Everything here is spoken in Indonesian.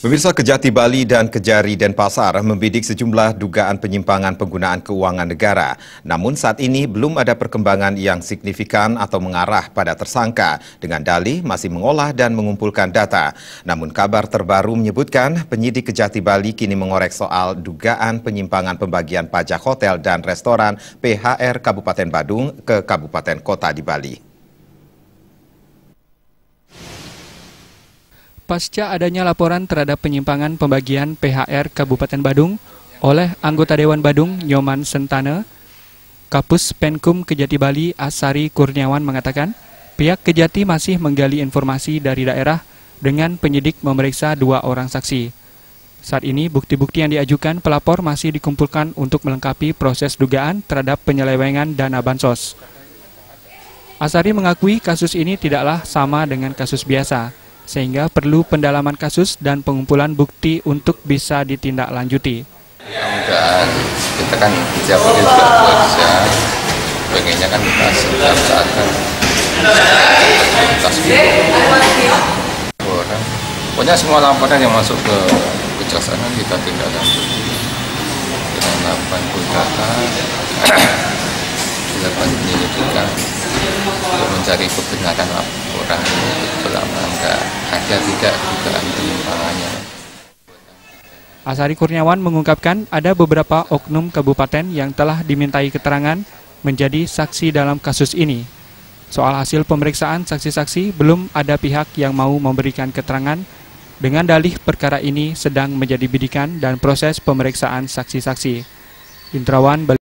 Pemirsa, Kejati Bali dan Kejari Denpasar membidik sejumlah dugaan penyimpangan penggunaan keuangan negara. Namun saat ini belum ada perkembangan yang signifikan atau mengarah pada tersangka dengan dalih masih mengolah dan mengumpulkan data. Namun kabar terbaru menyebutkan penyidik Kejati Bali kini mengorek soal dugaan penyimpangan pembagian pajak hotel dan restoran PHR Kabupaten Badung ke Kabupaten Kota di Bali. Pasca adanya laporan terhadap penyimpangan pembagian PHR Kabupaten Badung oleh anggota Dewan Badung Nyoman Sentane, Kapus Penkum Kejati Bali Asari Kurniawan mengatakan pihak Kejati masih menggali informasi dari daerah dengan penyidik memeriksa 2 orang saksi. Saat ini bukti-bukti yang diajukan pelapor masih dikumpulkan untuk melengkapi proses dugaan terhadap penyelewengan dana bansos. Asari mengakui kasus ini tidaklah sama dengan kasus biasa, sehingga perlu pendalaman kasus dan pengumpulan bukti untuk bisa ditindaklanjuti. Mudah-mudahan kita kan siapa juga bekerja, pengennya kan kita setiap saat kan orang. Pokoknya semua laporan yang masuk ke kejaksaan kita tindaklanjuti dengan melakukan data, dilakukan penyelidikan untuk mencari kebenaran laporan, selama enggak ada tidak dugaan penyimpangannya. Asari Kurniawan mengungkapkan ada beberapa oknum kabupaten yang telah dimintai keterangan menjadi saksi dalam kasus ini. Soal hasil pemeriksaan saksi-saksi, belum ada pihak yang mau memberikan keterangan dengan dalih perkara ini sedang menjadi bidikan dan proses pemeriksaan saksi-saksi. Indrawan